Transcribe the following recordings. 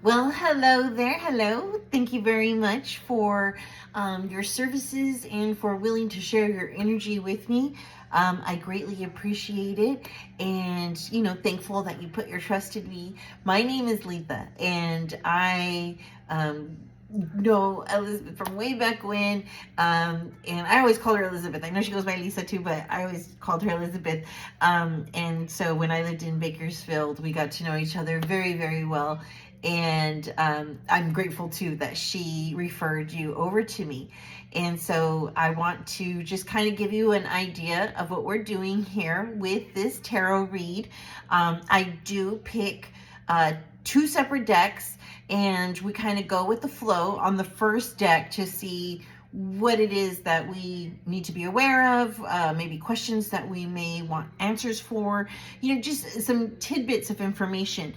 Well, hello there. Hello. Thank you very much for your services and for willing to share your energy with me. I greatly appreciate it. And, thankful that you put your trust in me. My name is Letha, and I know Elizabeth from way back when. And I always call her Elizabeth. I know she goes by Lisa too, but I always called her Elizabeth. And so when I lived in Bakersfield, we got to know each other very, very well. And I'm grateful too that she referred you over to me. And so I want to just kind of give you an idea of what we're doing here with this tarot read. I do pick two separate decks, and we kind of go with the flow on the first deck to see what it is that we need to be aware of, maybe questions that we may want answers for, just some tidbits of information.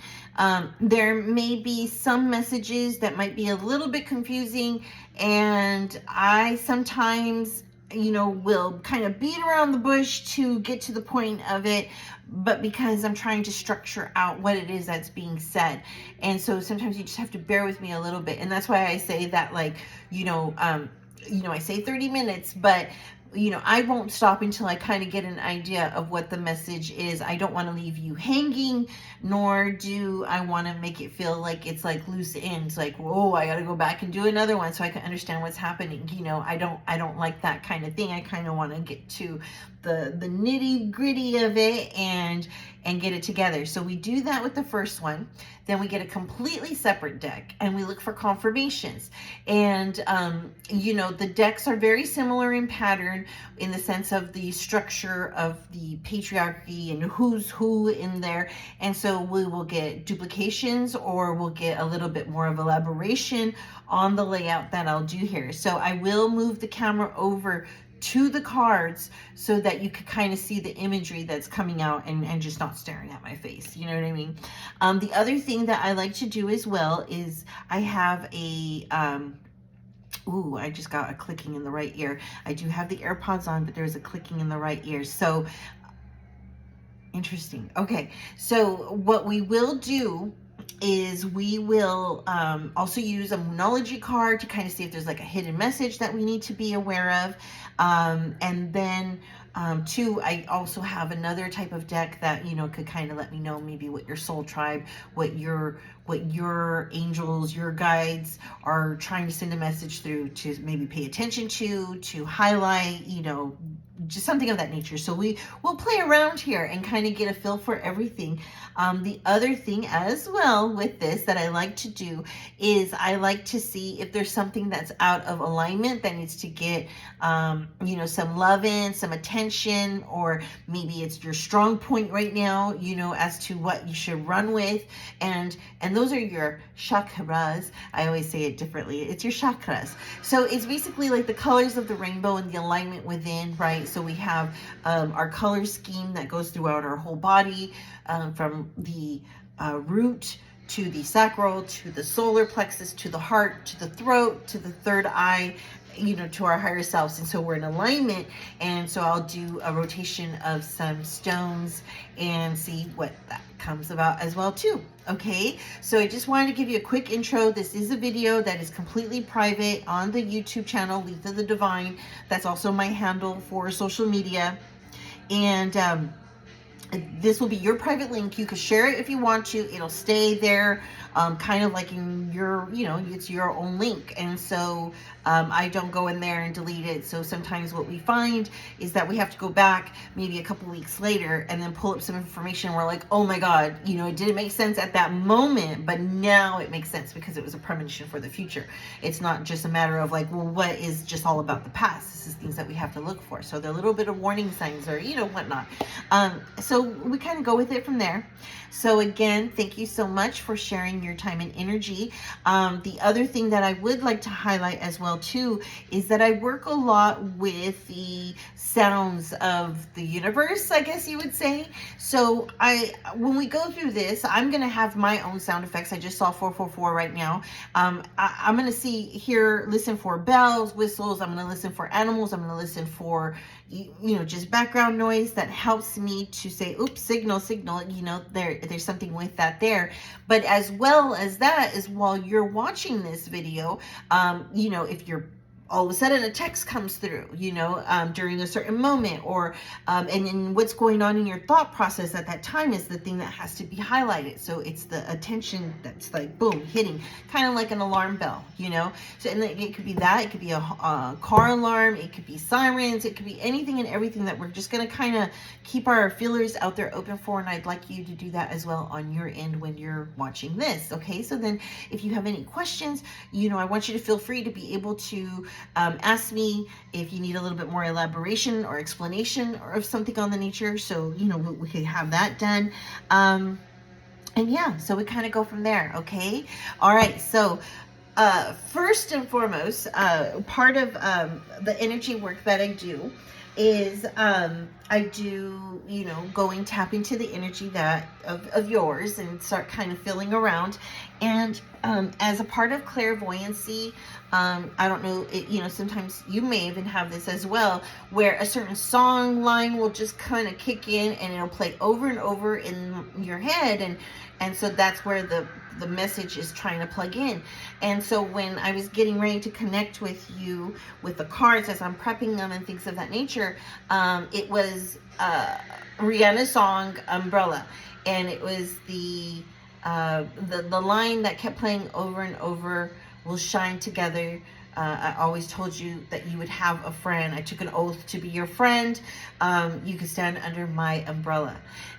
There may be some messages that might be a little bit confusing, and I sometimes will kind of beat around the bush to get to the point of it, but because I'm trying to structure out what it is that's being said. And so sometimes you just have to bear with me a little bit. And that's why I say that, like, I say 30 minutes, but I won't stop until I kind of get an idea of what the message is. I don't want to leave you hanging, nor do I want to make it feel like it's like loose ends, like, whoa, I got to go back and do another one so I can understand what's happening. I don't like that kind of thing. I kind of want to get to the nitty gritty of it and get it together. So we do that with the first one. Then we get a completely separate deck and we look for confirmations. And, the decks are very similar in pattern in the sense of the structure of the patriarchy and who's who in there. And so we will get duplications, or we'll get a little bit more of elaboration on the layout that I'll do here. So I will move the camera over to the cards so that you could kind of see the imagery that's coming out and just not staring at my face. You know what I mean? The other thing that I like to do as well is I have a, ooh, I just got a clicking in the right ear. I do have the AirPods on, but there's a clicking in the right ear. So interesting. Okay. So what we will do is we will also use a Moonology card to kind of see if there's like a hidden message that we need to be aware of. And then two, I also have another type of deck that, could kind of let me know maybe what your soul tribe, what your angels, your guides are trying to send a message through, to maybe pay attention to highlight, just something of that nature. So we'll play around here and kind of get a feel for everything. The other thing as well with this that I like to do is I like to see if there's something that's out of alignment that needs to get, some love in, some attention, or maybe it's your strong point right now, as to what you should run with. And those are your chakras. I always say it differently. It's your chakras. So it's basically like the colors of the rainbow and the alignment within, right? So we have our color scheme that goes throughout our whole body, from the root to the sacral, to the solar plexus, to the heart, to the throat, to the third eye, to our higher selves. And so we're in alignment. And so I'll do a rotation of some stones and see what that comes about as well too. Okay, so I just wanted to give you a quick intro. This is a video that is completely private on the YouTube channel, Letha the Divine. That's also my handle for social media. And this will be your private link. You can share it if you want to. It'll stay there, kind of like in your, it's your own link. And so I don't go in there and delete it. So sometimes what we find is that we have to go back maybe a couple weeks later and then pull up some information. And we're like, oh my God, it didn't make sense at that moment, but now it makes sense because it was a premonition for the future. It's not just a matter of like, well, what is just all about the past? This is things that we have to look for. So they're a little bit of warning signs or, whatnot. So we kind of go with it from there. So again, thank you so much for sharing your time and energy. The other thing that I would like to highlight as well too is that I work a lot with the sounds of the universe, I guess you would say. So when we go through this, I'm going to have my own sound effects. I just saw 444 right now. I'm going to listen for bells, whistles. I'm going to listen for animals. I'm going to listen for, just background noise that helps me to say, oops, signal, there's something with that there. But as well as that is, while you're watching this video, if you're all of a sudden a text comes through, during a certain moment, or and then what's going on in your thought process at that time is the thing that has to be highlighted. So it's the attention that's like boom, hitting, kind of like an alarm bell, So, and it could be that, it could be a car alarm, it could be sirens, it could be anything and everything that we're just going to kind of keep our feelers out there open for. And I'd like you to do that as well on your end when you're watching this. Okay, so then if you have any questions, I want you to feel free to be able to ask me if you need a little bit more elaboration or explanation or of something on the nature. So, we could have that done. And yeah, so we kind of go from there. Okay. All right. So, first and foremost, part of the energy work that I do is I do, going tap into the energy that of yours and start kind of feeling around. And as a part of clairvoyancy, I don't know, sometimes you may even have this as well, where a certain song line will just kind of kick in and it'll play over and over in your head. And so that's where the message is trying to plug in. And so when I was getting ready to connect with you with the cards as I'm prepping them and things of that nature, it was Rihanna's song Umbrella, and it was the line that kept playing over and over: "We'll shine together. I always told you that you would have a friend. I took an oath to be your friend. You could stand under my umbrella."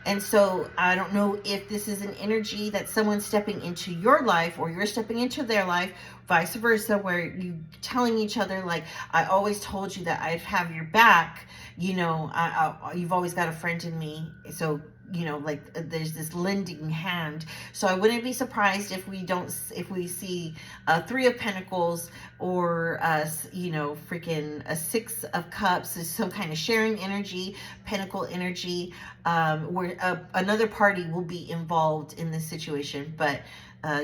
And so I don't know if this is an energy that someone's stepping into your life or you're stepping into their life, vice versa, where you telling each other, like, I always told you that I'd have your back. You've always got a friend in me. So there's this lending hand. So I wouldn't be surprised if we see Three of Pentacles, or freaking a Six of Cups, is some kind of sharing energy, Pentacle energy, where another party will be involved in this situation. But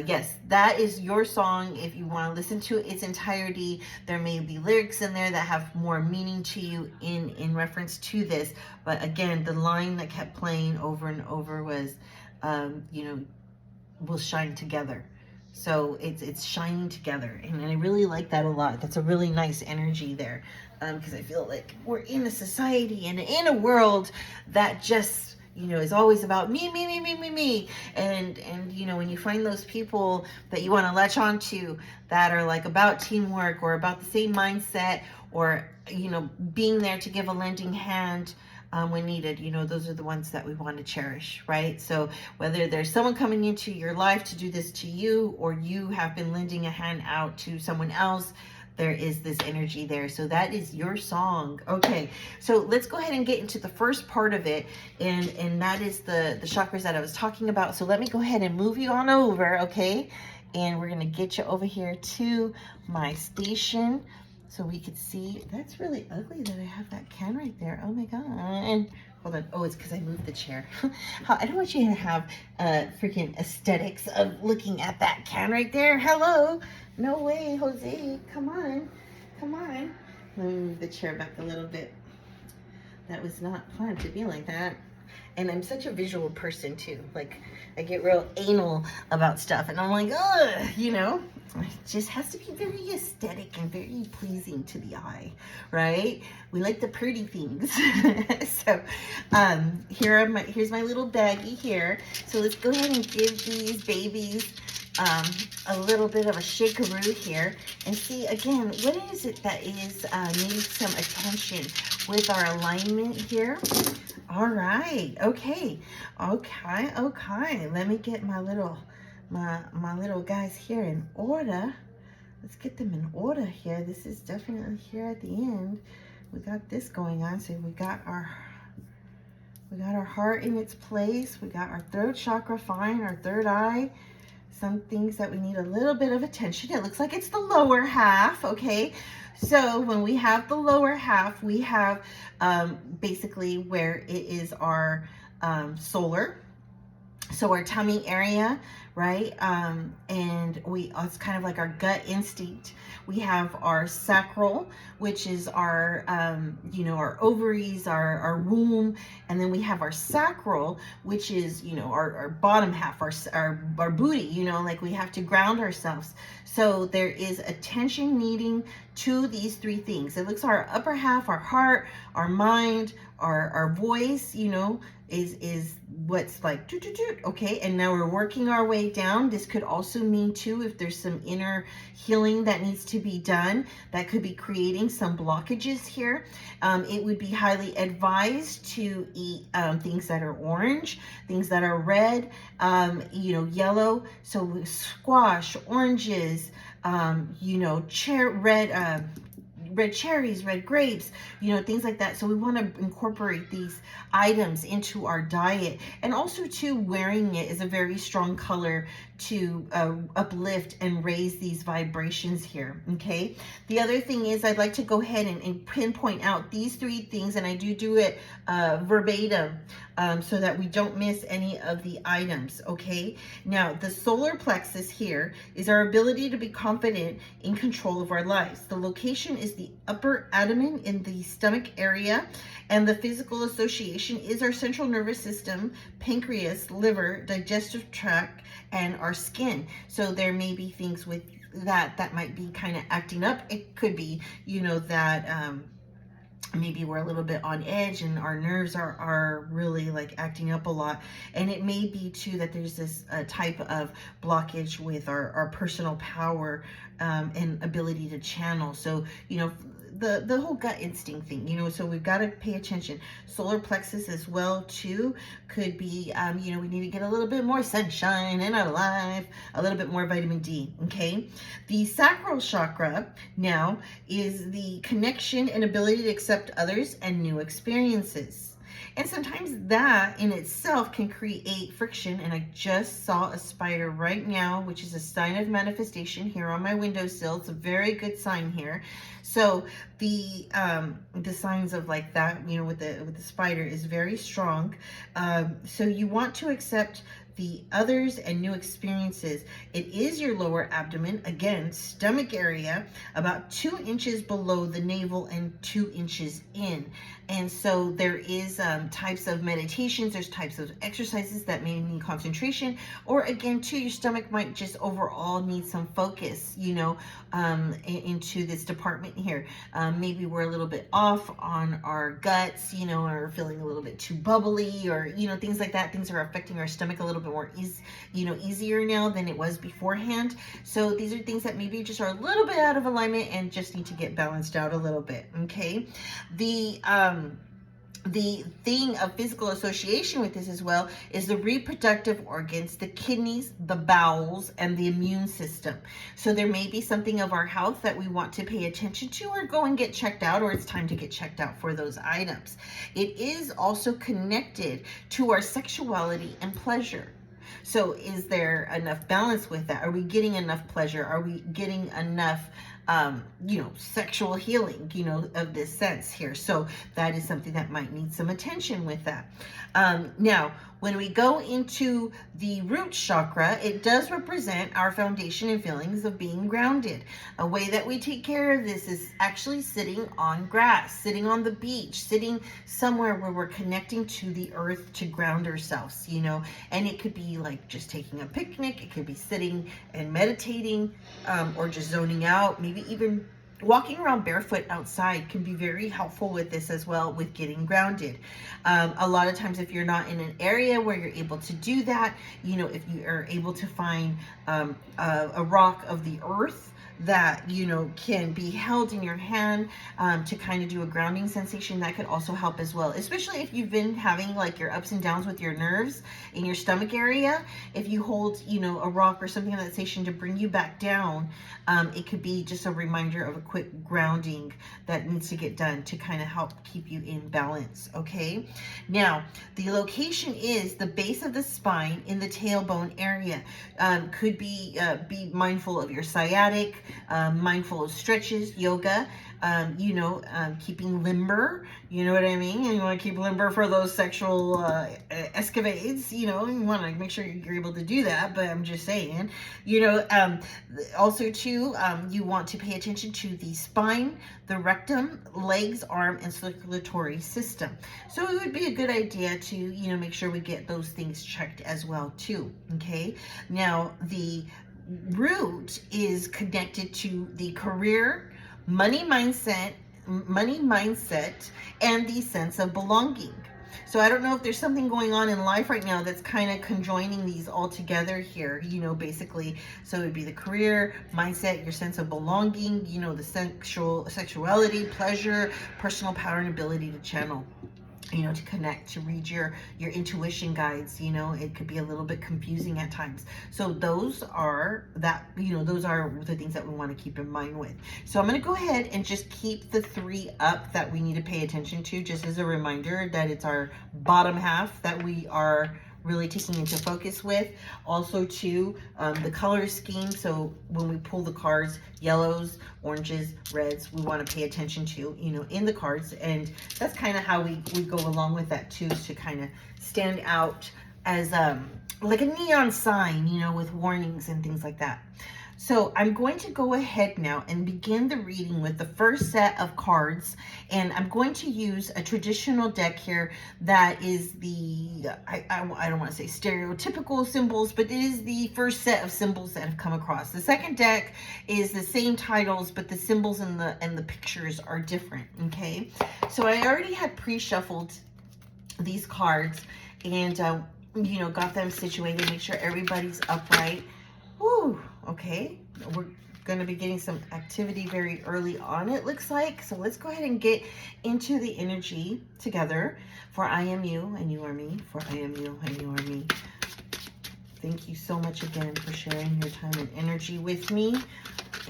yes, that is your song. If you want to listen to its entirety, there may be lyrics in there that have more meaning to you in reference to this. But again, the line that kept playing over and over was, "We'll shine together." So it's shining together, and I really like that a lot. That's a really nice energy there, because I feel like we're in a society and in a world that just is always about me, me, me, me, me, me. And when you find those people that you want to latch onto that are like about teamwork or about the same mindset, or, being there to give a lending hand when needed, those are the ones that we want to cherish, right? So whether there's someone coming into your life to do this to you, or you have been lending a hand out to someone else, there is this energy there. So that is your song. Okay, so let's go ahead and get into the first part of it, and that is the chakras that I was talking about. So let me go ahead and move you on over, okay? And we're gonna get you over here to my station so we could see. That's really ugly that I have that can right there. Oh my god. And hold on. Oh, it's because I moved the chair. I don't want you to have freaking aesthetics of looking at that can right there. Hello. No way, Jose. Come on. Come on. Let me move the chair back a little bit. That was not planned to be like that. And I'm such a visual person too. Like, I get real anal about stuff, and I'm like, ugh, it just has to be very aesthetic and very pleasing to the eye, right? We like the pretty things. So here's my little baggie here. So let's go ahead and give these babies a little bit of a shakeroo here, and see again, what is it that is needs some attention with our alignment here. All right, okay. Let me get my little guys here in order. Let's get them in order here. This is definitely here at the end. We got this going on. So we got our heart in its place. We got our throat chakra fine, our third eye. Some things that we need a little bit of attention. It looks like it's the lower half, okay? So when we have the lower half, we have basically where it is our solar, So our tummy area, right? And it's kind of like our gut instinct. We have our sacral, which is our, our ovaries, our womb. And then we have our sacral, which is, our bottom half, our booty, like we have to ground ourselves. So there is attention needing to these three things. It looks our upper half, our heart, our mind, our voice, is what's like toot, toot, toot, okay. And now we're working our way down. This could also mean too, if there's some inner healing that needs to be done, that could be creating some blockages here. It would be highly advised to eat things that are orange, things that are red, yellow. So squash, oranges, red cherries, red grapes, things like that. So we want to incorporate these items into our diet. And also too, wearing it is a very strong color to uplift and raise these vibrations here, okay? The other thing is I'd like to go ahead and pinpoint out these three things, and I do it verbatim so that we don't miss any of the items, okay? Now, the solar plexus here is our ability to be confident in control of our lives. The location is the upper abdomen in the stomach area, and the physical association is our central nervous system, pancreas, liver, digestive tract, and our skin. So there may be things with that might be kind of acting up. It could be, that maybe we're a little bit on edge and our nerves are really like acting up a lot. And it may be too that there's this type of blockage with our personal power and ability to channel. So, the whole gut instinct thing, so we've got to pay attention. Solar plexus as well too could be, we need to get a little bit more sunshine in our life, a little bit more vitamin D, okay? The sacral chakra now is the connection and ability to accept others and new experiences. And sometimes that in itself can create friction. And I just saw a spider right now, which is a sign of manifestation here on my windowsill. It's a very good sign here. So the signs of like that, with the spider is very strong. So you want to accept the others and new experiences. It is your lower abdomen, again, stomach area, about 2 inches below the navel and 2 inches in. And so there is types of meditations, there's types of exercises that may need concentration, or again, too, your stomach might just overall need some focus, into this department here. Maybe we're a little bit off on our guts, or feeling a little bit too bubbly, or, things like that. Things are affecting our stomach a little bit more easier now than it was beforehand. So these are things that maybe just are a little bit out of alignment and just need to get balanced out a little bit, okay? The thing of physical association with this as well is the reproductive organs, the kidneys, the bowels, and the immune system. So there may be something of our health that we want to pay attention to, or go and get checked out, or it's time to get checked out for those items. It is also connected to our sexuality and pleasure. So is there enough balance with that? Are we getting enough pleasure? Are we getting enough sexual healing, of this sense here? So that is something that might need some attention with that. Now, when we go into the root chakra, it does represent our foundation and feelings of being grounded. A way that we take care of this is actually sitting on grass, sitting on the beach, sitting somewhere where we're connecting to the earth to ground ourselves, and it could be like just taking a picnic, it could be sitting and meditating, or just zoning out, maybe even walking around barefoot outside can be very helpful with this as well, with getting grounded. A lot of times if you're not in an area where you're able to do that, if you are able to find a rock of the earth that can be held in your hand to kind of do a grounding sensation, that could also help as well, especially if you've been having like your ups and downs with your nerves in your stomach area. If you hold a rock or something of that sensation to bring you back down, it could be just a reminder of a quick grounding that needs to get done to kind of help keep you in balance. Okay, now the location is the base of the spine in the tailbone area. Could be mindful of your sciatic, mindful of stretches, yoga, keeping limber, you know what I mean? And you want to keep limber for those sexual escapades, you want to make sure you're able to do that. But I'm just saying, also too, you want to pay attention to the spine, the rectum, legs, arm, and circulatory system. So it would be a good idea to, make sure we get those things checked as well too, okay? Now, the root is connected to the career, money mindset, and the sense of belonging. So I don't know if there's something going on in life right now that's kind of conjoining these all together here, basically. So it would be the career, mindset, your sense of belonging, the sexuality, pleasure, personal power, and ability to channel, to connect, to read your intuition guides. It could be a little bit confusing at times. So those are the things that we want to keep in mind with. So I'm going to go ahead and just keep the 3 up that we need to pay attention to, just as a reminder that it's our bottom half that we are really taking into focus with. Also too, the color scheme. So when we pull the cards, yellows, oranges, reds, we want to pay attention to, in the cards. And that's kind of how we go along with that too, is to kind of stand out as like a neon sign, with warnings and things like that. So I'm going to go ahead now and begin the reading with the first set of cards. And I'm going to use a traditional deck here that is I don't want to say stereotypical symbols, but it is the first set of symbols that have come across. The second deck is the same titles, but the symbols and the pictures are different, okay? So I already had pre-shuffled these cards and, got them situated, make sure everybody's upright. Whew, okay, we're going to be getting some activity very early on, it looks like. So let's go ahead and get into the energy together. For I am you and you are me. For I am you and you are me. Thank you so much again for sharing your time and energy with me.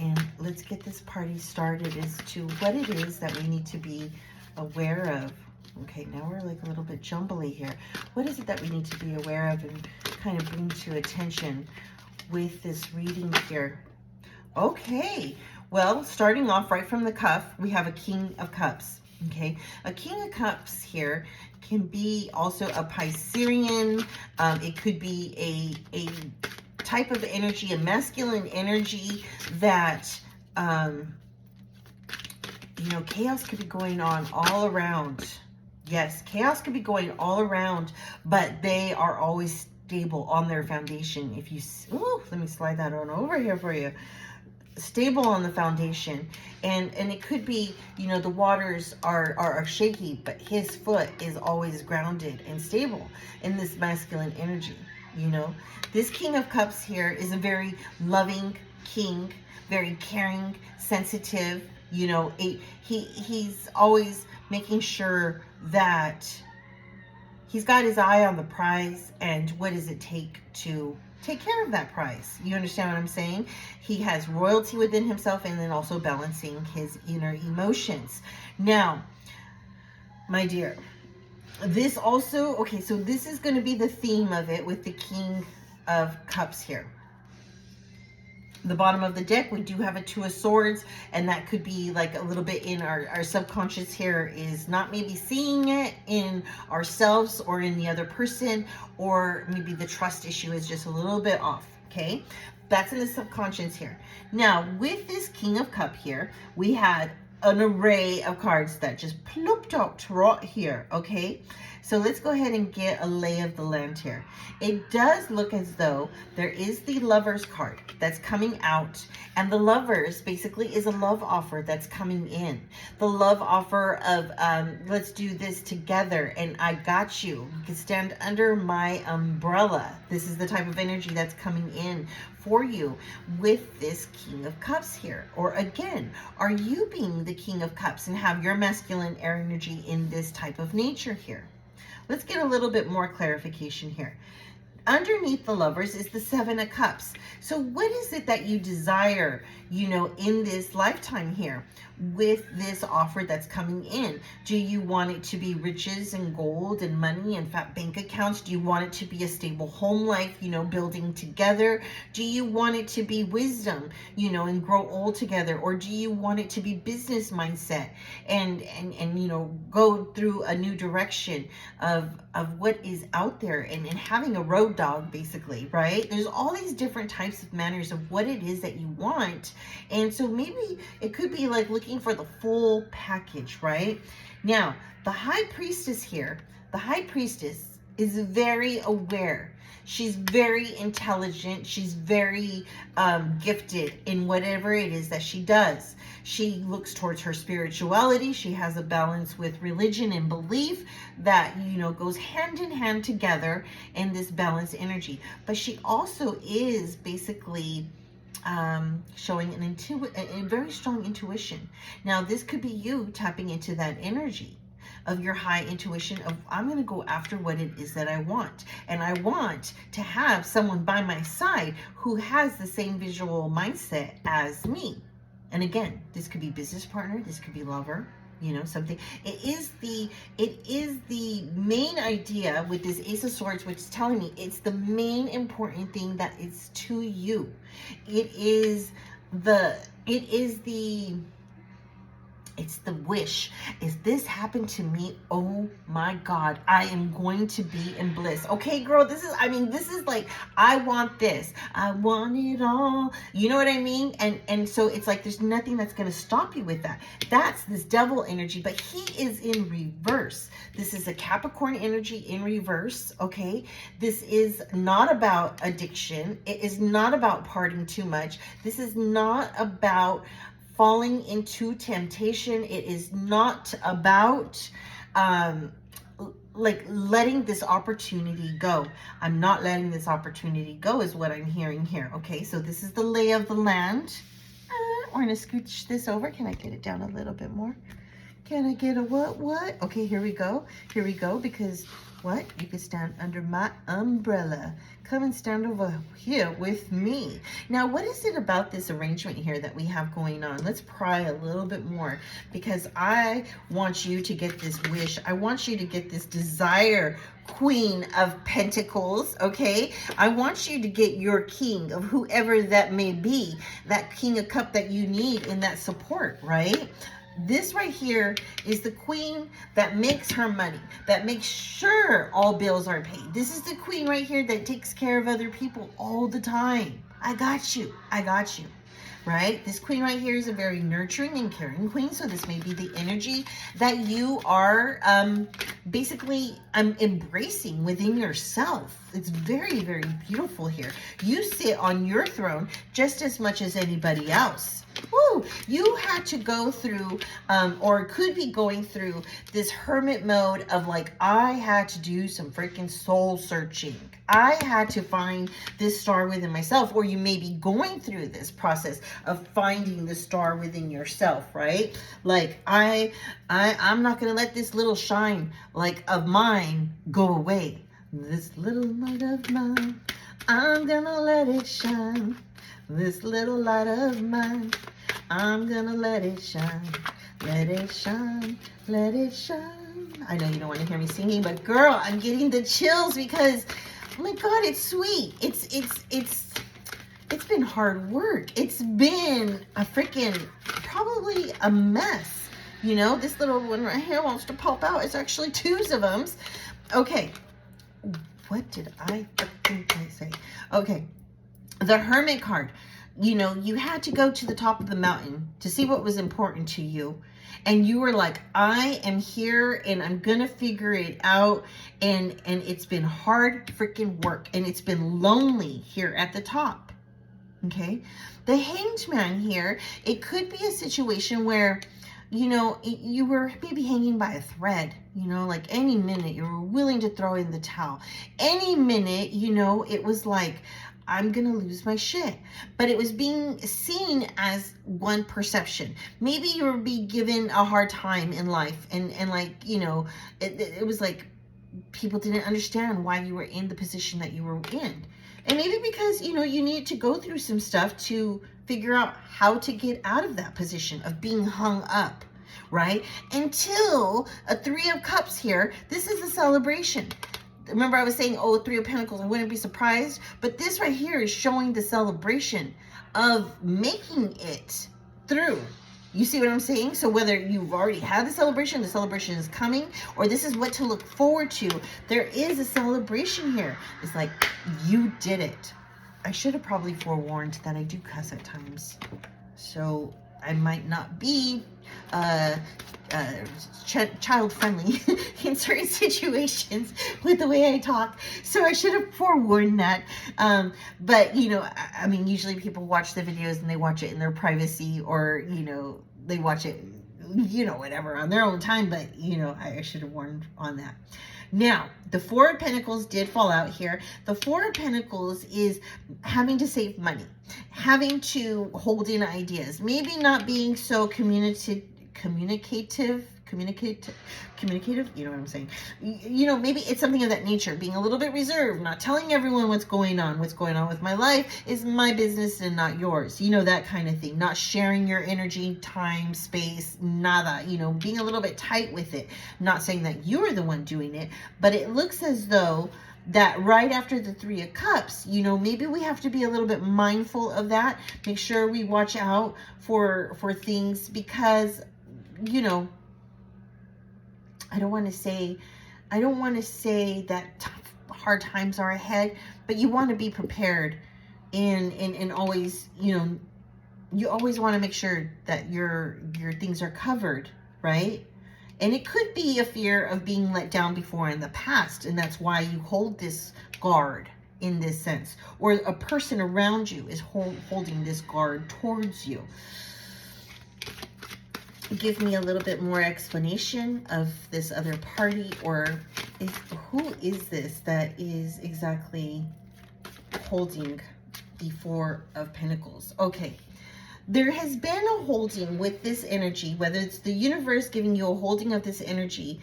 And let's get this party started as to what it is that we need to be aware of. Okay, now we're like a little bit jumbly here. What is it that we need to be aware of and kind of bring to attention with this reading here? Okay, well, starting off right from the cuff, we have a King of Cups. Okay, a King of Cups here can be also a Piscean. It could be a type of energy, a masculine energy that chaos could be going on all around. Yes, chaos could be going all around, but they are always stable on their foundation. If you, let me slide that on over here for you. Stable on the foundation, and it could be, the waters are shaky, but his foot is always grounded and stable in this masculine energy. This King of Cups here is a very loving king, very caring, sensitive. He's always making sure that he's got his eye on the prize and what does it take to take care of that prize. You understand what I'm saying? He has royalty within himself and then also balancing his inner emotions. Now, my dear, this also, okay, so this is going to be the theme of it with the King of Cups here. The bottom of the deck, we do have a 2 of Swords, and that could be like a little bit in our subconscious here, is not maybe seeing it in ourselves or in the other person, or maybe the trust issue is just a little bit off, okay? That's in the subconscious here. Now, with this King of Cup here, we had an array of cards that just plopped out right here, okay? So let's go ahead and get a lay of the land here. It does look as though there is the Lovers card that's coming out, and the Lovers basically is a love offer that's coming in. The love offer of let's do this together and I got you. You can stand under my umbrella. This is the type of energy that's coming in for you with this King of Cups here. Or again, are you being the King of Cups and have your masculine air energy in this type of nature here? Let's get a little bit more clarification here. underneath the Lovers is the Seven of Cups. So what is it that you desire, in this lifetime here with this offer that's coming in? Do you want it to be riches and gold and money and fat bank accounts? Do you want it to be a stable home life, building together? Do you want it to be wisdom, and grow old together? Or do you want it to be business mindset and go through a new direction of what is out there and having a road dog, basically, right? There's all these different types of manners of what it is that you want. And so maybe it could be like looking for the full package, right? Now, the High Priestess here, the High Priestess is very aware. She's very intelligent. She's very gifted in whatever it is that she does. She looks towards her spirituality. She has a balance with religion and belief that, goes hand in hand together in this balanced energy. But she also is basically showing a very strong intuition. Now, this could be you tapping into that energy of your high intuition of, I'm going to go after what it is that I want. And I want to have someone by my side who has the same visual mindset as me. And again, this could be business partner, this could be lover, something. It is the main idea with this Ace of Swords, which is telling me it's the main important thing that is to you. It's the wish. If this happened to me, oh my God, I am going to be in bliss. Okay, girl, this is like, I want this. I want it all. You know what I mean? And so it's like, there's nothing that's going to stop you with that. That's this devil energy, but he is in reverse. This is a Capricorn energy in reverse, okay? This is not about addiction. It is not about partying too much. This is not about falling into temptation. It is not about like letting this opportunity go. I'm not letting this opportunity go is what I'm hearing here. Okay, so this is the lay of the land. We're gonna scooch this over. Can I get it down a little bit more? Can I get a what? Okay, here we go, because what? You can stand under my umbrella. Come and stand over here with me. Now, what is it about this arrangement here that we have going on? Let's pry a little bit more, because I want you to get this wish. I want you to get this desire, Queen of Pentacles, okay? I want you to get your king of whoever that may be, that King of Cup that you need in that support, right? This right here is the queen that makes her money, that makes sure all bills are paid. This is the queen right here that takes care of other people all the time. I got you, right? This queen right here is a very nurturing and caring queen. So this may be the energy that you are basically embracing within yourself. It's very, very beautiful here. You sit on your throne just as much as anybody else. Woo! You had to go through, or could be going through this hermit mode of like, I had to do some freaking soul searching. I had to find this star within myself, or you may be going through this process of finding the star within yourself, right? Like, I'm not going to let this little shine like of mine go away. This little light of mine, I'm going to let it shine. This little light of mine, I'm gonna let it shine. Let it shine, let it shine. I know you don't want to hear me singing, but girl, I'm getting the chills because, oh my God, it's sweet. It's been hard work. It's been a freaking, probably a mess. This little one right here wants to pop out. It's actually twos of them. Okay, what did I say? Okay. The Hermit card, you had to go to the top of the mountain to see what was important to you. And you were like, I am here and I'm going to figure it out. And it's been hard freaking work. And it's been lonely here at the top. Okay. The Hanged Man here, it could be a situation where, you were maybe hanging by a thread, like any minute you were willing to throw in the towel. Any minute, it was like, I'm going to lose my shit. But it was being seen as one perception. Maybe you were being given a hard time in life. And like, it was like, people didn't understand why you were in the position that you were in. And maybe because, you know, you need to go through some stuff to figure out how to get out of that position of being hung up, right? Until a Three of Cups here, this is the celebration. Remember I was saying, oh, Three of Pentacles, I wouldn't be surprised. But this right here is showing the celebration of making it through. You see what I'm saying? So whether you've already had the celebration is coming, or this is what to look forward to, there is a celebration here. It's like, you did it. I should have probably forewarned that I do cuss at times. So I might not be child friendly in certain situations with the way I talk. So I should have forewarned that. But, you know, I mean, usually people watch the videos and they watch it in their privacy, or, you know, they watch it, you know, whatever, on their own time. But, you know, I should have warned on that. Now, the Four of Pentacles did fall out here. The Four of Pentacles is having to save money, having to hold in ideas, maybe not being so communicative, you know what I'm saying? You know, maybe it's something of that nature, being a little bit reserved, not telling everyone what's going on with my life is my business and not yours, you know, that kind of thing, not sharing your energy, time, space, nada, you know, being a little bit tight with it. Not saying that you're the one doing it, but it looks as though that right after the Three of Cups, you know, maybe we have to be a little bit mindful of that, make sure we watch out for things, because, you know, I don't want to say that hard times are ahead, but you want to be prepared, and always, you know, you always want to make sure that your things are covered, right? And it could be a fear of being let down before in the past, and that's why you hold this guard in this sense, or a person around you is holding this guard towards you. Give me a little bit more explanation of this other party, or who is this that is exactly holding the Four of Pentacles? Okay, there has been a holding with this energy, whether it's the universe giving you a holding of this energy,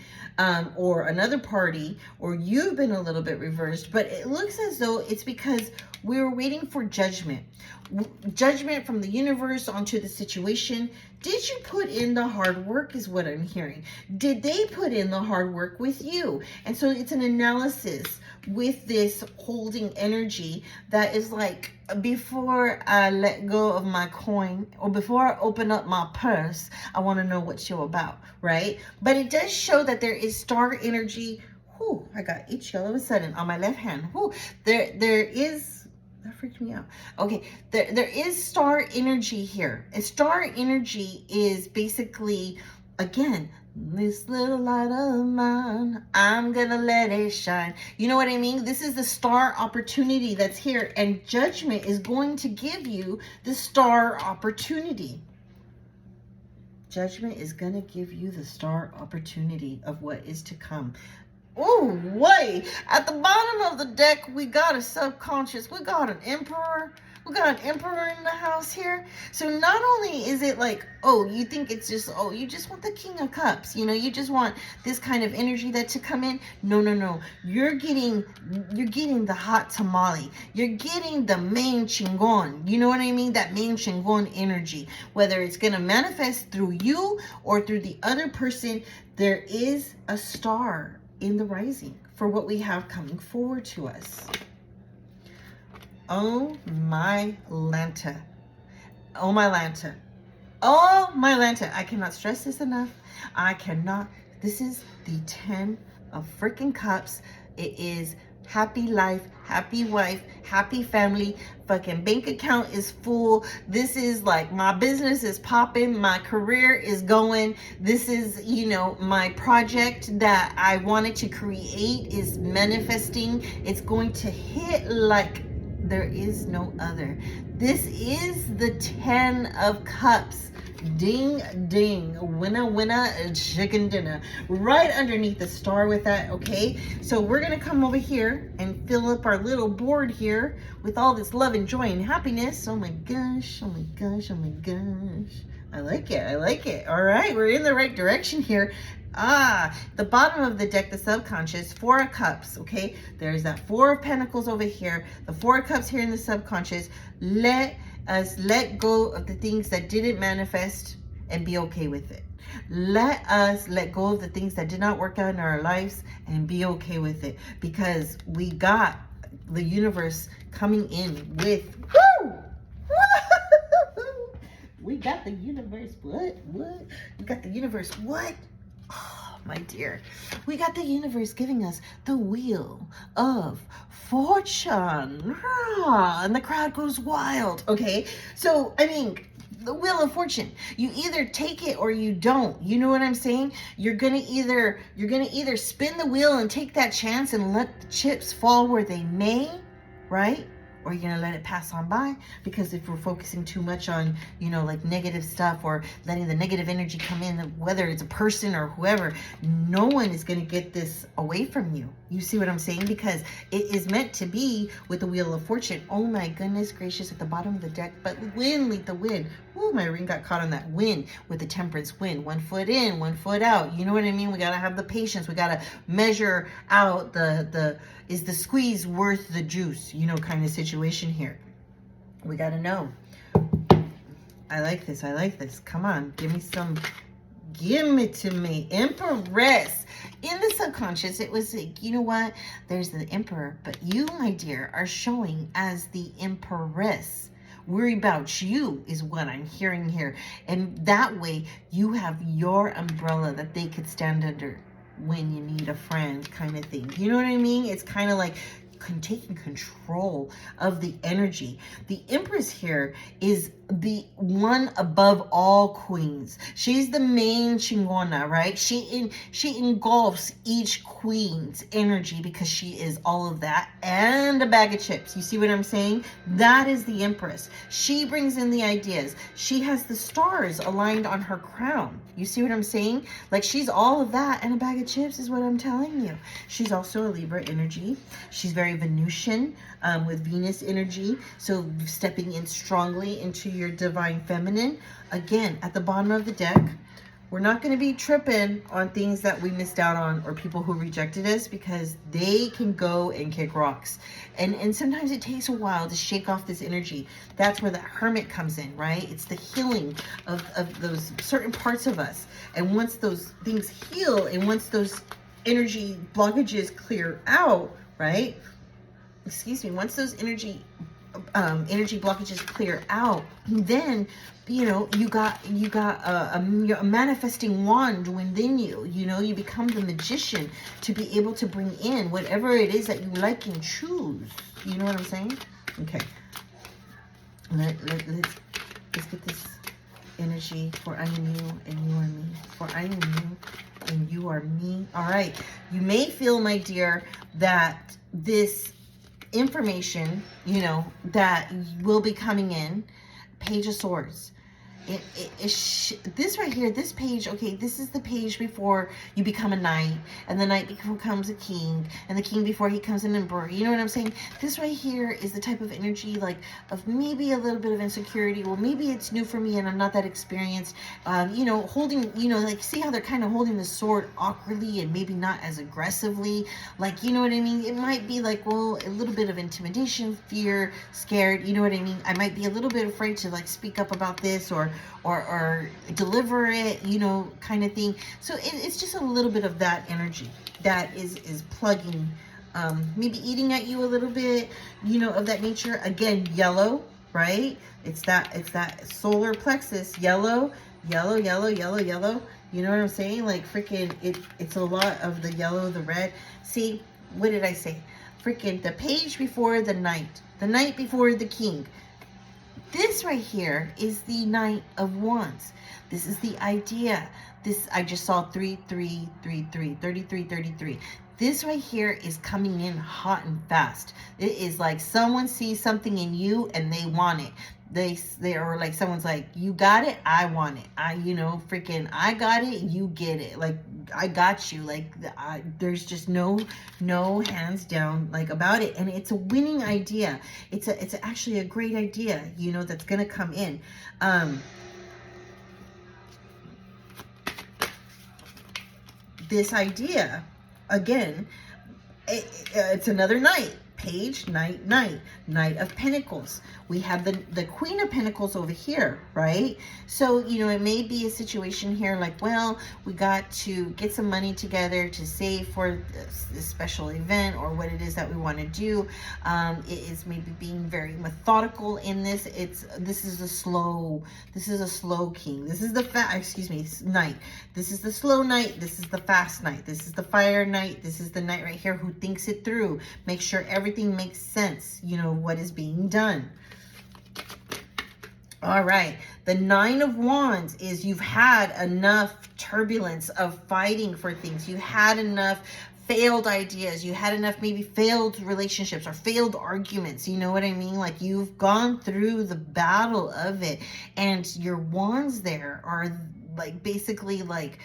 or another party, or you've been a little bit reversed, but it looks as though it's because we were waiting for judgment from the universe onto the situation. Did you put in the hard work is what I'm hearing. Did they put in the hard work with you? And so it's an analysis with this holding energy that is like, before I let go of my coin, or before I open up my purse, I want to know what you're about, right? But it does show that there is star energy. Whew, I got itchy all of a sudden on my left hand. Whew, there is, that freaked me out. Okay, there is star energy here. And star energy is basically, again, this little light of mine, I'm gonna let it shine. You know what I mean? This is the star opportunity that's here, and judgment is going to give you the star opportunity. Judgment is gonna give you the star opportunity of what is to come. Oh, wait. At the bottom of the deck, we got a subconscious. We got an emperor. We got an emperor in the house here. So not only is it like, oh, you think it's just, oh, you just want the King of Cups. You know, you just want this kind of energy that to come in. No, no, no. You're getting the hot tamale. You're getting the main chingon. You know what I mean? That main chingon energy. Whether it's going to manifest through you or through the other person, there is a star in the rising for what we have coming forward to us. Oh my Lanta. Oh my Lanta. Oh my Lanta. I cannot stress this enough. I cannot. This is the 10 of freaking cups. It is happy life, happy wife, happy family. Fucking bank account is full. This is like, my business is popping. My career is going. This is, you know, my project that I wanted to create is manifesting. It's going to hit like there is no other. This is the 10 of cups. Ding, ding. Winner, winner, chicken dinner. Right underneath the star with that, okay? So we're going to come over here and fill up our little board here with all this love and joy and happiness. Oh my gosh, oh my gosh, oh my gosh. I like it. I like it. All right, we're in the right direction here. The bottom of the deck, the subconscious, 4 of cups, okay? There's that 4 of pentacles over here, the 4 of cups here in the subconscious. Let us let go of the things that didn't manifest and be okay with it. Let us let go of the things that did not work out in our lives and be okay with it, because we got the universe coming in with, woo! We got the universe. What? We got the universe. What? Oh, my dear. We got the universe giving us the Wheel of Fortune. And the crowd goes wild. Okay. So, I mean, the Wheel of Fortune. You either take it or you don't. You know what I'm saying? You're gonna either spin the wheel and take that chance and let the chips fall where they may, right? Or you're gonna let it pass on by, because if we're focusing too much on, you know, like negative stuff, or letting the negative energy come in, whether it's a person or whoever, no one is gonna get this away from you. You see what I'm saying? Because it is meant to be with the Wheel of Fortune. Oh my goodness gracious, at the bottom of the deck, but wind, lead the wind. Oh, my ring got caught on that wind with the Temperance wind. 1 foot in, 1 foot out. You know what I mean? We gotta have the patience. We gotta measure out is the squeeze worth the juice, you know, kind of situation here. We got to know. I like this. I like this. Come on. Give it to me. Empress. In the subconscious, it was like, you know what? There's the emperor, but you, my dear, are showing as the empress. Worry about you is what I'm hearing here. And that way you have your umbrella that they could stand under when you need a friend, kind of thing. You know what I mean? It's kind of like taking control of the energy. The Empress here is the one above all queens. She's the main chingona, right? She engulfs each queen's energy, because she is all of that and a bag of chips. You see what I'm saying? That is the Empress. She brings in the ideas. She has the stars aligned on her crown. You see what I'm saying? Like, she's all of that and a bag of chips is what I'm telling you. She's also a Libra energy. She's very Venusian, with Venus energy. So stepping in strongly into your divine feminine. Again, at the bottom of the deck, we're not going to be tripping on things that we missed out on, or people who rejected us, because they can go and kick rocks. And sometimes it takes a while to shake off this energy. That's where the Hermit comes in, right? It's the healing of those certain parts of us. And once those things heal, and once those energy blockages clear out, right? Excuse me. Once those energy blockages clear out, then, you know, you got a manifesting wand within you. You know, you become the magician to be able to bring in whatever it is that you like and choose. You know what I'm saying? Okay. Let's get this energy. For I am you and you are me. For I am you and you are me. All right. You may feel, my dear, that this information, you know, that will be coming in, Page of Swords. This right here, this page, okay, this is the page before you become a knight, and the knight becomes a king, and the king before he becomes an emperor. You know what I'm saying? This right here is the type of energy, like, of maybe a little bit of insecurity. Well, maybe it's new for me and I'm not that experienced. You know, holding, you know, like, see how they're kind of holding the sword awkwardly and maybe not as aggressively. Like, you know what I mean? It might be like, well, a little bit of intimidation, fear, scared. You know what I mean? I might be a little bit afraid to, like, speak up about this, or deliver it, you know, kind of thing. So it's just a little bit of that energy that is plugging, maybe eating at you a little bit, you know, of that nature. Again, yellow, right? It's that solar plexus, yellow. You know what I'm saying? Like, freaking, it's a lot of the yellow, the red. See, what did I say? Freaking the page before the knight before the king. This right here is the Knight of Wands. This is the idea. This, I just saw 33. This right here is coming in hot and fast. It is like someone sees something in you and they want it. They are like, someone's like, you got it, I want it. You know, freaking, I got it, you get it. Like, I got you. Like, there's just no hands down, like, about it. And it's a winning idea. It's actually a great idea, you know, that's gonna come in. this idea, again, it's another night. Page, night, night. Knight of Pentacles. We have the Queen of Pentacles over here, right? So, you know, it may be a situation here like, well, we got to get some money together to save for this special event or what it is that we want to do. It is maybe being very methodical in this. This is a slow king. This is the knight. This is the slow knight. This is the fast knight. This is the fire knight. This is the knight right here who thinks it through. Make sure everything makes sense, you know, what is being done. All right, the Nine of Wands is you've had enough turbulence of fighting for things. You had enough failed ideas. You had enough maybe failed relationships or failed arguments. You know what I mean? Like, you've gone through the battle of it, and your wands there are like basically like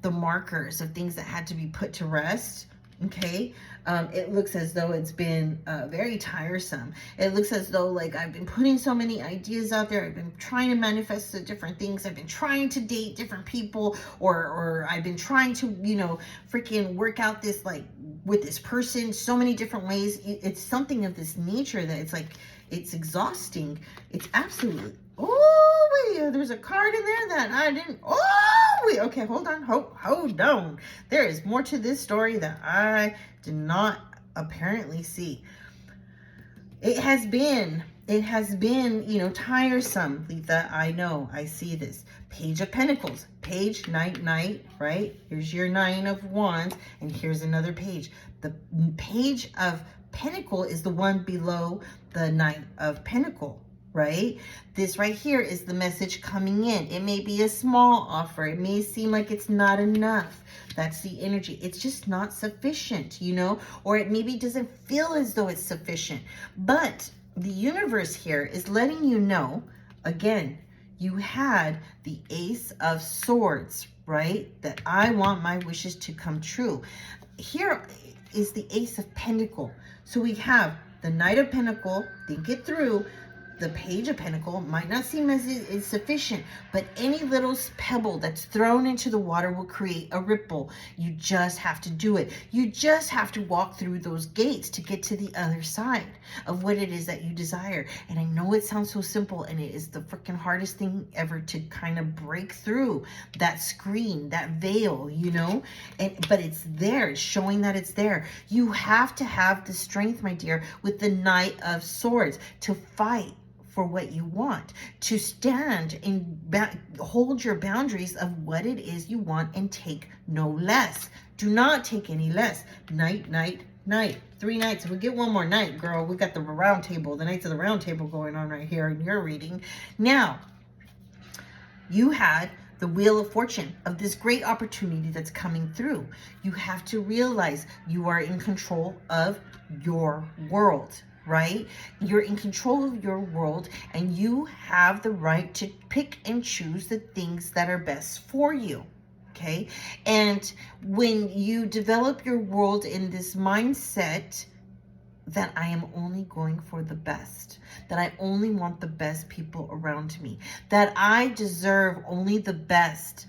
the markers of things that had to be put to rest. Okay, it looks as though it's been very tiresome. It looks as though like I've been putting so many ideas out there. I've been trying to manifest the different things. I've been trying to date different people, or I've been trying to, you know, freaking work out this, like, with this person so many different ways. It's something of this nature that it's like, it's exhausting. It's absolutely, oh, wait, there's a card in there that I didn't, oh, wait, okay, hold on, hold on. There is more to this story that I did not apparently see. It has been, you know, tiresome, Letha. I know, I see this. Page of Pentacles, page, night, night, right? Here's your Nine of Wands, and here's another page. The Page of Pentacle is the one below the Knight of Pentacle, right? This right here is the message coming in. It may be a small offer. It may seem like it's not enough. That's the energy. It's just not sufficient, you know, or it maybe doesn't feel as though it's sufficient. But the universe here is letting you know, again, you had the Ace of Swords, right? That I want my wishes to come true. Here is the Ace of Pentacle. So we have the Knight of Pentacle, think it through. The Page of Pentacle might not seem as insufficient, but any little pebble that's thrown into the water will create a ripple. You just have to do it. You just have to walk through those gates to get to the other side of what it is that you desire. And I know it sounds so simple, and it is the freaking hardest thing ever to kind of break through that screen, that veil, you know, but it's there. It's showing that it's there. You have to have the strength, my dear, with the Knight of Swords to fight for what you want, to stand and hold your boundaries of what it is you want and take no less. Do not take any less. Night, night, night. 3 nights. If we get one more night, girl, we got the round table, the Knights of the Round Table going on right here in your reading. Now, you had the Wheel of Fortune of this great opportunity that's coming through. You have to realize you are in control of your world, right? You're in control of your world, and you have the right to pick and choose the things that are best for you. Okay. And when you develop your world in this mindset that I am only going for the best, that I only want the best people around me, that I deserve only the best,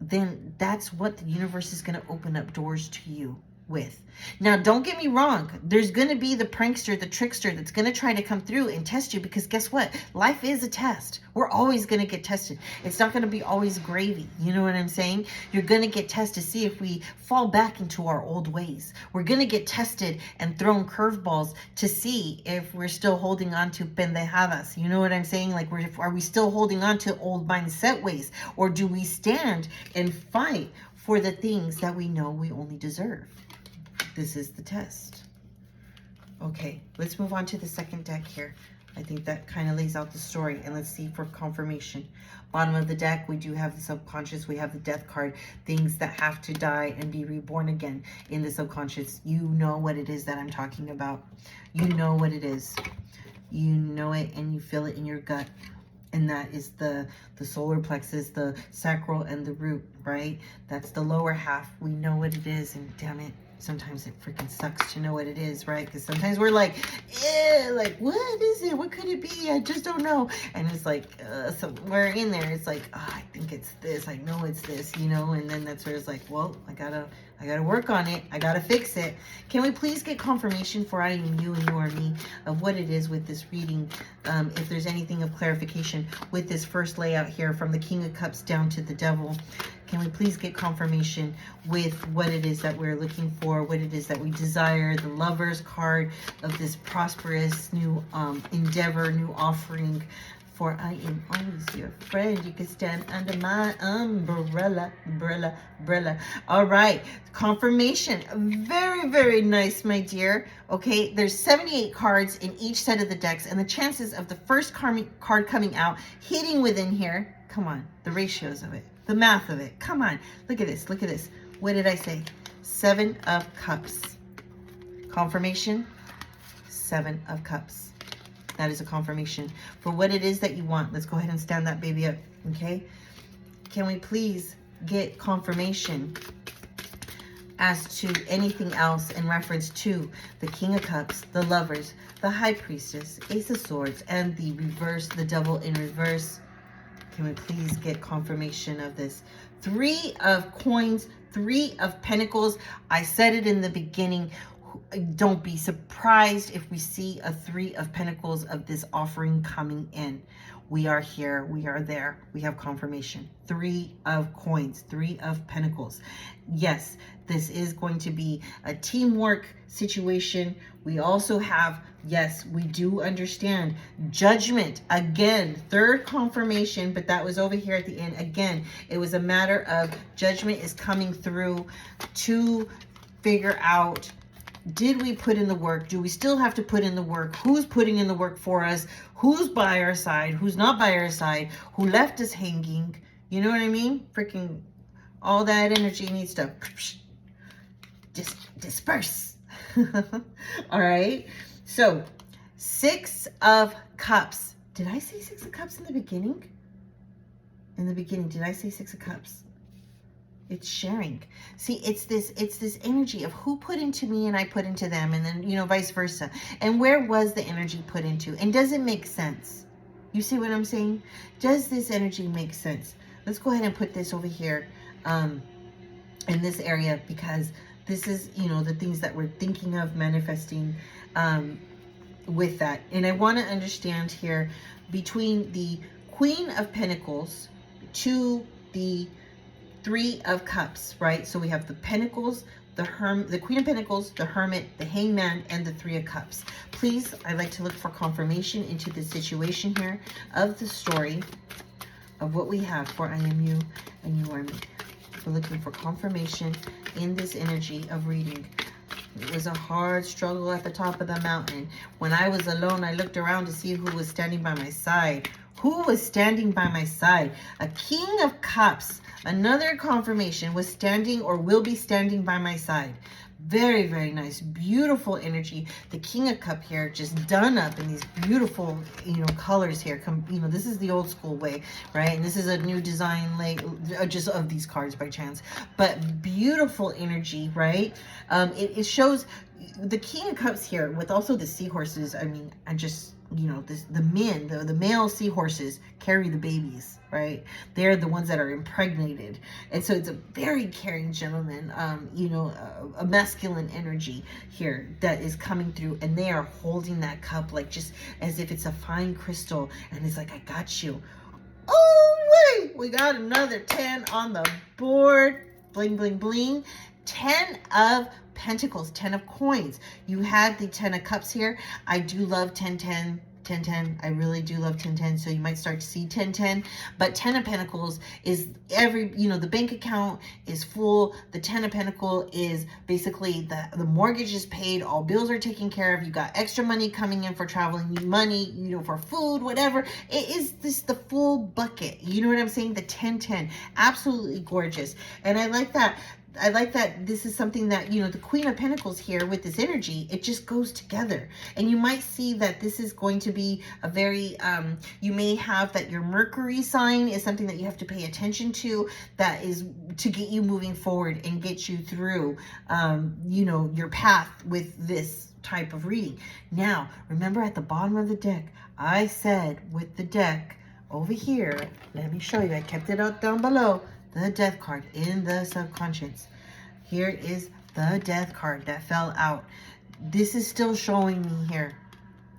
then that's what the universe is going to open up doors to you with. Now, don't get me wrong. There's going to be the prankster, the trickster that's going to try to come through and test you, because guess what? Life is a test. We're always going to get tested. It's not going to be always gravy. You know what I'm saying? You're going to get tested to see if we fall back into our old ways. We're going to get tested and thrown curveballs to see if we're still holding on to pendejadas. You know what I'm saying? Like, are we still holding on to old mindset ways? Or do we stand and fight for the things that we know we only deserve? This is the test. Okay, let's move on to the second deck here. I think that kind of lays out the story, and let's see for confirmation. Bottom of the deck, we do have the subconscious. We have the death card, things that have to die and be reborn again in the subconscious. You know what it is that I'm talking about. You know what it is. You know it, and you feel it in your gut. And that is the solar plexus, the sacral, and the root, right? That's the lower half. We know what it is, and damn it, Sometimes it freaking sucks to know what it is, right? Because sometimes we're like, eh, like, what is it? What could it be? I just don't know. And it's like, somewhere in there, it's like, oh, I think it's this. I know it's this, you know? And then that's where it's like, well, I gotta work on it. I gotta fix it. Can we please get confirmation for I am you and you are me of what it is with this reading? If there's anything of clarification with this first layout here from the King of Cups down to the Devil. Can we please get confirmation with what it is that we're looking for, what it is that we desire, the Lover's card of this prosperous new endeavor, new offering. For I am always your friend. You can stand under my umbrella. All right. Confirmation. Very, very nice, my dear. Okay. There's 78 cards in each set of the decks. And the chances of the first card coming out, hitting within here. Come on. The ratios of it. The math of it. Come on. Look at this. Look at this. What did I say? 7 of Cups. Confirmation. 7 of Cups. That is a confirmation for what it is that you want. Let's go ahead and stand that baby up, okay? Can we please get confirmation as to anything else in reference to the King of Cups, the Lovers, the High Priestess, Ace of Swords, and the reverse, the Devil in reverse? Can we please get confirmation of this? 3 of Coins, 3 of Pentacles. I said it in the beginning. Don't be surprised if we see a 3 of Pentacles of this offering coming in. We are here. We are there. We have confirmation. 3 of Coins, 3 of Pentacles. Yes, this is going to be a teamwork situation. We also have, yes, we do understand Judgment. Again, 3rd confirmation, but that was over here at the end. Again, it was a matter of Judgment is coming through to figure out, did we put in the work? Do we still have to put in the work? Who's putting in the work for us? Who's by our side? Who's not by our side? Who left us hanging? You know what I mean? Freaking all that energy needs to just disperse. All right. So 6 of Cups. Did I say 6 of Cups in the beginning? In the beginning, did I say 6 of Cups? It's sharing. See, it's this energy of who put into me and I put into them, and then, you know, vice versa. And where was the energy put into? And does it make sense? You see what I'm saying? Does this energy make sense? Let's go ahead and put this over here in this area, because this is, you know, the things that we're thinking of manifesting with that. And I want to understand here between the Queen of Pentacles to the 3 of Cups, right? So we have the Pentacles, the Queen of Pentacles, the Hermit, the Hangman, and the 3 of Cups. Please, I'd like to look for confirmation into the situation here of the story of what we have for I am you and you are me. We're looking for confirmation in this energy of reading. It was a hard struggle at the top of the mountain. When I was alone, I looked around to see who was standing by my side. Who was standing by my side? A King of Cups. Another confirmation was standing or will be standing by my side. Very, very nice. Beautiful energy. The King of Cup here just done up in these beautiful, you know, colors here. You know, this is the old school way, right? And this is a new design, like just of these cards by chance. But beautiful energy, right? It shows the King of Cups here with also the seahorses. I mean, I just, you know, the male seahorses carry the babies, right? They're the ones that are impregnated. And so it's a very caring gentleman, you know, a masculine energy here that is coming through, and they are holding that cup like just as if it's a fine crystal, and it's like, I got you. Oh, wait, we got another 10 on the board. Bling, bling, bling. 10 of Pentacles, 10 of Coins. You had the 10 of Cups here. I do love 10, 10, 10, 10. I really do love 10, 10. So you might start to see 10, 10. But 10 of Pentacles is you know, the bank account is full. The 10 of Pentacles is basically the mortgage is paid. All bills are taken care of. You got extra money coming in for traveling, money, you know, for food, whatever. It is the full bucket. You know what I'm saying? The 10, 10. Absolutely gorgeous. And I like that. I like that this is something that, you know, the Queen of Pentacles here with this energy, it just goes together. And you might see that this is going to be a very, you may have that your Mercury sign is something that you have to pay attention to, that is to get you moving forward and get you through, you know, your path with this type of reading. Now, remember at the bottom of the deck, I said with the deck over here, let me show you, I kept it out down below, the Death card in the subconscious. Here is the Death card that fell out. This is still showing me here.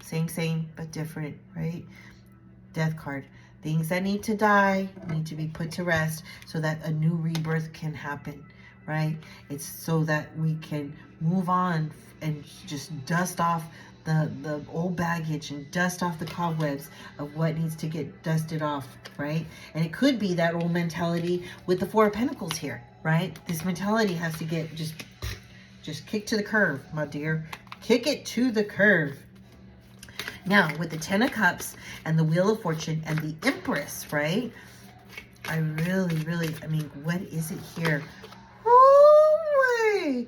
Same, but different, right? Death card. Things that need to die need to be put to rest so that a new rebirth can happen, right? It's so that we can move on and just dust off the old baggage and dust off the cobwebs of what needs to get dusted off, right? And it could be that old mentality with the Four of Pentacles here, right? This mentality has to get just kicked to the curb, my dear. Kick it to the curb. Now, with the Ten of Cups and the Wheel of Fortune and the Empress, right? I mean, what is it here? Oh, my.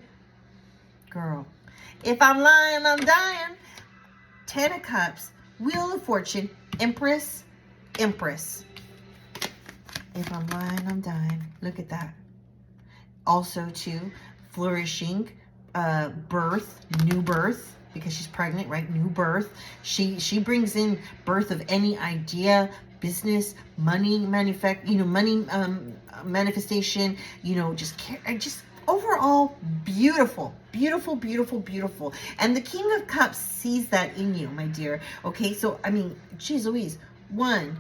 Girl, if I'm lying, I'm dying. Ten of Cups, Wheel of Fortune, Empress. If I'm lying, I'm dying. Look at that. Also, too, flourishing, birth, new birth, because she's pregnant, right? New birth. She brings in birth of any idea, business, money, money manifestation, just overall beautiful. And the King of Cups sees that in you, my dear. Okay, so I mean, geez Louise, 1,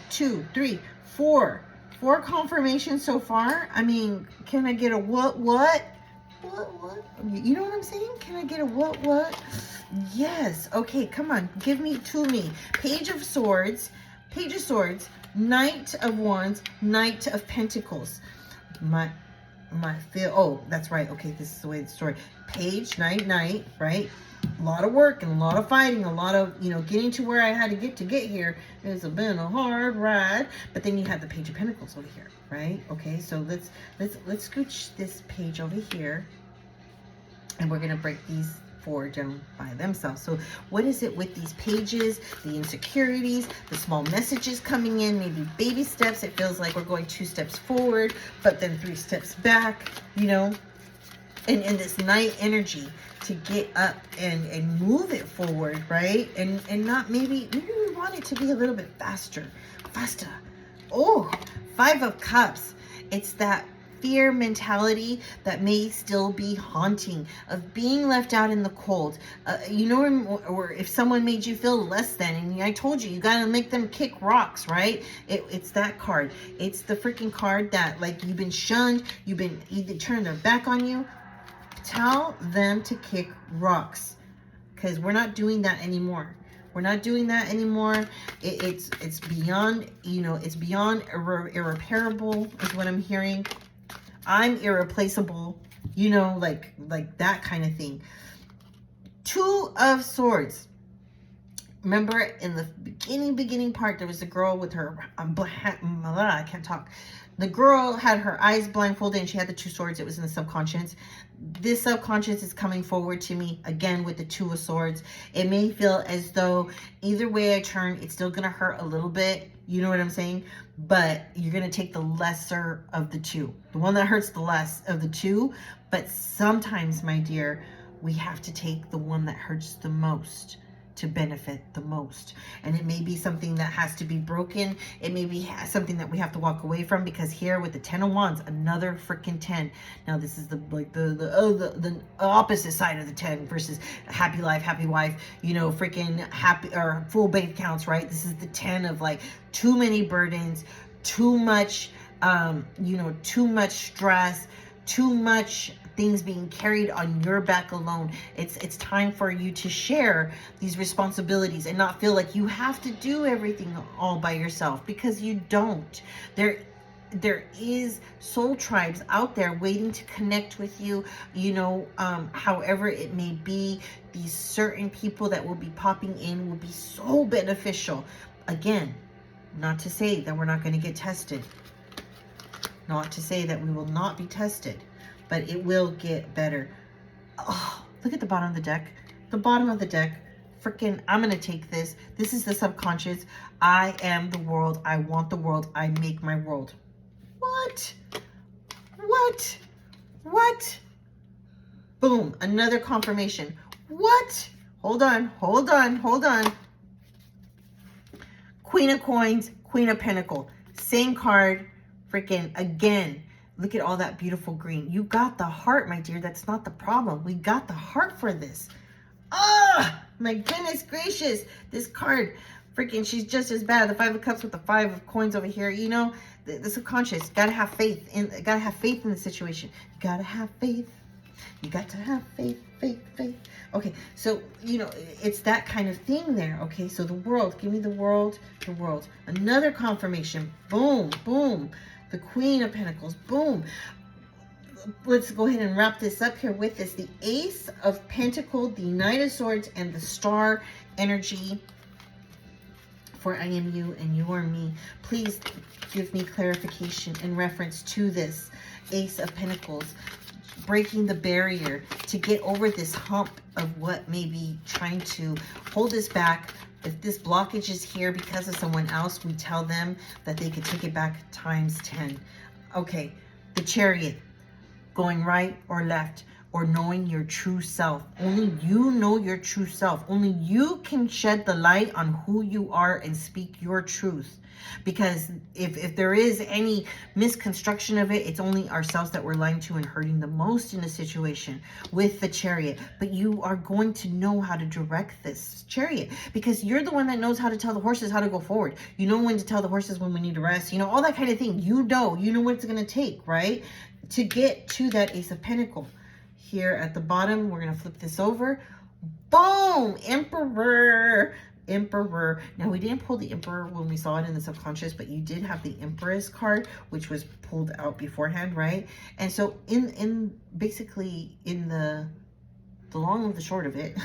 2, 3, 4 confirmations so far. I mean, can I get a what? You know what I'm saying? Can I get a what? Yes. Okay, come on. Give me to me. Page of Swords, Knight of Wands, Knight of Pentacles. Oh, that's right. Okay, this is the way the story. Page, Knight, right? A lot of work and a lot of fighting, a lot of, getting to where I had to get here. It's been a hard ride. But then you have the Page of Pentacles over here, right? Okay, so let's scooch this page over here. And we're gonna break these 4 down by themselves. So what is it with these pages, the insecurities, the small messages coming in, maybe baby steps? It feels like we're going 2 steps forward, but then 3 steps back, and this Knight energy to get up and move it forward, right? And not maybe we want it to be a little bit faster. Oh, 5 of Cups. It's that fear mentality that may still be haunting, of being left out in the cold, or if someone made you feel less than, and I told you got to make them kick rocks, right? It's that card. It's the freaking card that, like, you've been shunned, you've been either turned their back on you. Tell them to kick rocks, because we're not doing that anymore. It's beyond, it's beyond irreparable is what I'm hearing. I'm irreplaceable, like that kind of thing. 2 of Swords. Remember in the beginning part, there was a girl with her, I can't talk. The girl had her eyes blindfolded and she had the 2 swords. It was in the subconscious. This subconscious is coming forward to me again with the 2 of Swords. It may feel as though either way I turn, it's still going to hurt a little bit. You know what I'm saying? But you're going to take the lesser of the 2. The one that hurts the less of the 2. But sometimes, my dear, we have to take the one that hurts the most to benefit the most. And it may be something that has to be broken. It may be something that we have to walk away from, because here with the 10 of Wands, another freaking 10. Now this is the opposite side of the 10 versus happy life, happy wife, freaking happy or full bank accounts, right? This is the 10 of like too many burdens, too much, too much stress, too much things being carried on your back alone. It's time for you to share these responsibilities and not feel like you have to do everything all by yourself, because you don't. There is soul tribes out there waiting to connect with you, however it may be. These certain people that will be popping in will be so beneficial. Again, not to say that we're not going to get tested. Not to say that we will not be tested, but it will get better. Oh, look at the bottom of the deck. The bottom of the deck. Freaking, I'm going to take this. This is the subconscious. I am the world. I want the world. I make my world. What? What? What? Boom. Another confirmation. What? Hold on. Hold on. Hold on. Queen of Coins, Queen of Pentacle. Same card. Freaking again. Look at all that beautiful green. You got the heart, my dear. That's not the problem. We got the heart for this. Ah, my goodness gracious. This card, freaking, she's just as bad. The Five of Cups with the Five of Coins over here. You know, the subconscious. Gotta have faith. Gotta have faith in the situation. You gotta have faith. You got to have faith, faith, faith. Okay, so, you know, it's that kind of thing there. Okay, so the world. Give me the world, the world. Another confirmation. Boom, boom. The Queen of Pentacles. Boom. Let's go ahead and wrap this up here with this. The Ace of Pentacles, the Knight of Swords, and the Star energy for I am you and you are me. Please give me clarification in reference to this Ace of Pentacles. Breaking the barrier to get over this hump of what may be trying to hold us back. If this blockage is here because of someone else, we tell them that they could take it back times 10. Okay, the Chariot, going right or left, or knowing your true self. Only you know your true self. Only you can shed the light on who you are and speak your truth. Because if there is any misconstruction of it, it's only ourselves that we're lying to and hurting the most in a situation with the Chariot. But you are going to know how to direct this Chariot, because you're the one that knows how to tell the horses how to go forward. You know when to tell the horses when we need to rest, you know, all that kind of thing. You know what it's going to take, right? To get to that Ace of Pentacles. Here at the bottom, we're going to flip this over. Boom! Emperor. Emperor. Now, we didn't pull the Emperor when we saw it in the subconscious, but you did have the Empress card, which was pulled out beforehand, right? And so basically in the long of the short of it,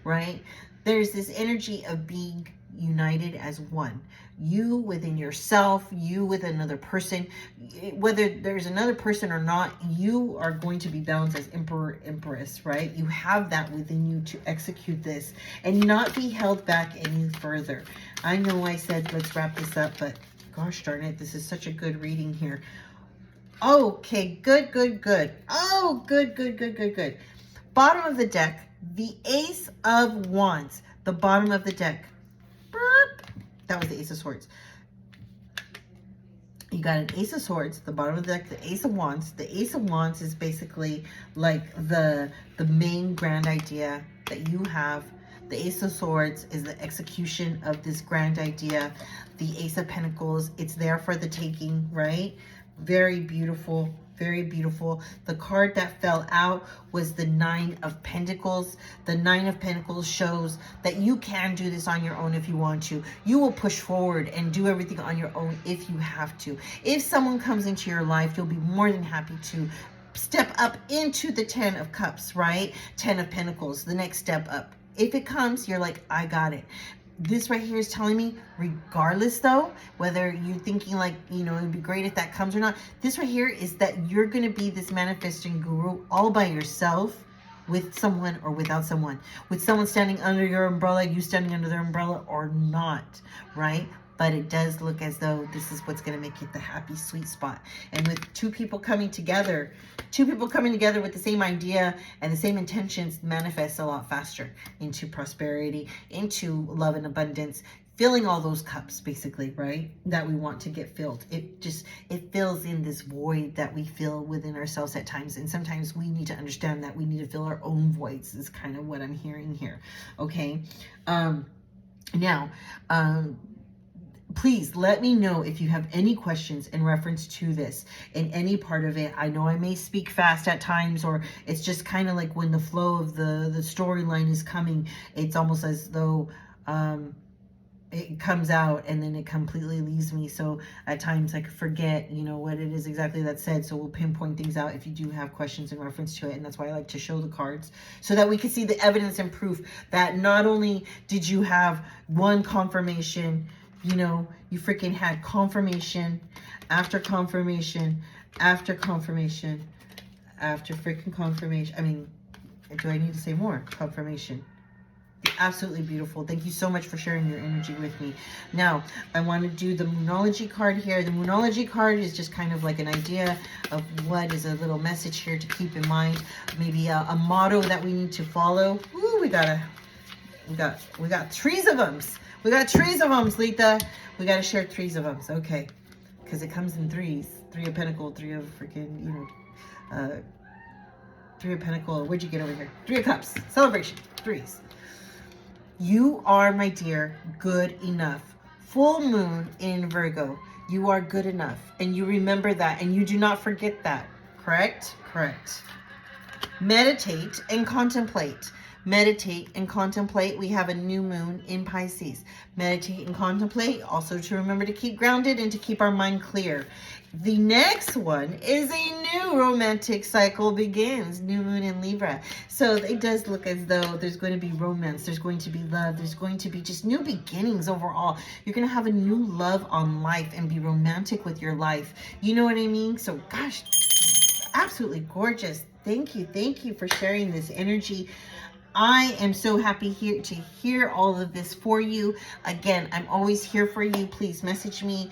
right? There's this energy of being united as one. You within yourself, you with another person, whether there's another person or not, you are going to be balanced as Emperor, Empress, right? You have that within you to execute this and not be held back any further. I know I said let's wrap this up, but gosh darn it, this is such a good reading here. Okay, good, good, good. Oh, good, good, good, good, good. Bottom of the deck, the Ace of Wands. The bottom of the deck. That was the Ace of Swords. You got an Ace of Swords, the bottom of the deck, the Ace of Wands. The Ace of Wands is basically like the main grand idea that you have. The Ace of Swords is the execution of this grand idea. The Ace of Pentacles, it's there for the taking, right? Very beautiful, very beautiful. The card that fell out was the Nine of Pentacles. The Nine of Pentacles shows that you can do this on your own if you want to. You will push forward and do everything on your own if you have to. If someone comes into your life, you'll be more than happy to step up into the 10 of Cups, right? 10 of Pentacles, the next step up. If it comes, you're like, I got it. This right here is telling me, regardless though, whether you're thinking like, you know, it'd be great if that comes or not, this right here is that you're going to be this manifesting guru all by yourself, with someone or without someone, with someone standing under your umbrella, you standing under their umbrella or not, right? But it does look as though this is what's going to make it the happy, sweet spot. And with two people coming together with the same idea and the same intentions, manifests a lot faster into prosperity, into love and abundance, filling all those cups, basically, right? That we want to get filled. It fills in this void that we feel within ourselves at times. And sometimes we need to understand that we need to fill our own voids, is kind of what I'm hearing here. Okay. Please let me know if you have any questions in reference to this, in any part of it. I know I may speak fast at times, or it's just kind of like when the flow of the storyline is coming, it's almost as though it comes out and then it completely leaves me. So at times I could forget, you know, what it is exactly that's said. So we'll pinpoint things out if you do have questions in reference to it. And that's why I like to show the cards, so that we can see the evidence and proof that not only did you have one confirmation, you know, you freaking had confirmation after confirmation after confirmation after freaking confirmation. I mean, do I need to say more? Confirmation. Absolutely beautiful. Thank you so much for sharing your energy with me. Now, I want to do the Moonology card here. The Moonology card is just kind of like an idea of what is a little message here to keep in mind. Maybe a motto that we need to follow. Ooh, we got threes of them. We got threes of them, Lita. We got to share threes of them. Okay. Because it comes in threes. Three of Pentacles, three of freaking, you know, Three of Pentacles. What'd you get over here? Three of Cups. Celebration. Threes. You are, my dear, good enough. Full moon in Virgo. You are good enough. And you remember that. And you do not forget that. Correct? Correct. Meditate and contemplate. Meditate and contemplate. We have a new moon in Pisces. Meditate and contemplate. Also to remember to keep grounded and to keep our mind clear. The next one is a new romantic cycle begins. New moon in Libra. So it does look as though there's going to be romance. There's going to be love. There's going to be just new beginnings overall. You're going to have a new love on life and be romantic with your life. You know what I mean? So gosh, absolutely gorgeous. Thank you for sharing this energy. I am so happy here to hear all of this for you. Again, I'm always here for you. Please message me.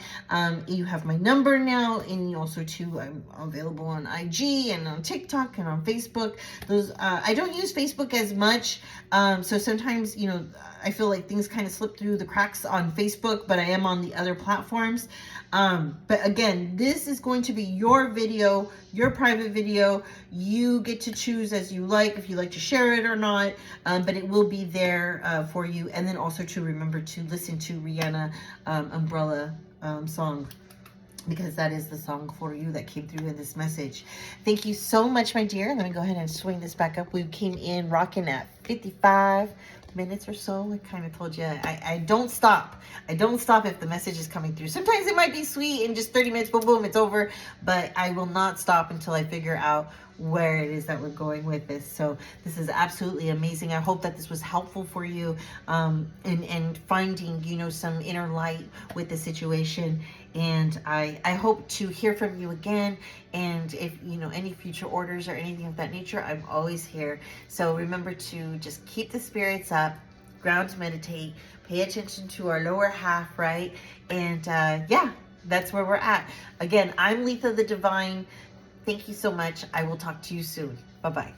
You have my number now, and you also too, I'm available on IG and on TikTok and on Facebook. Those I don't use Facebook as much, so sometimes, you know, I feel like things kind of slip through the cracks on Facebook, but I am on the other platforms. But again, this is going to be your video, your private video. You get to choose as you like, if you like to share it or not, but it will be there for you. And then also to remember to listen to Rihanna Umbrella song, because that is the song for you that came through in this message. Thank you so much, my dear. Let me go ahead and swing this back up. We came in rocking at 55 minutes or so. I kind of told you I don't stop. I don't stop if the message is coming through. Sometimes it might be sweet in just 30 minutes, boom, boom, it's over. But I will not stop until I figure out where it is that we're going with this. So this is absolutely amazing. I hope that this was helpful for you and finding, you know, some inner light with the situation. And I hope to hear from you again. And if, you know, any future orders or anything of that nature, I'm always here. So remember to just keep the spirits up, ground, meditate, pay attention to our lower half, right? And yeah, that's where we're at. Again, I'm Letha the Divine. Thank you so much. I will talk to you soon. Bye-bye.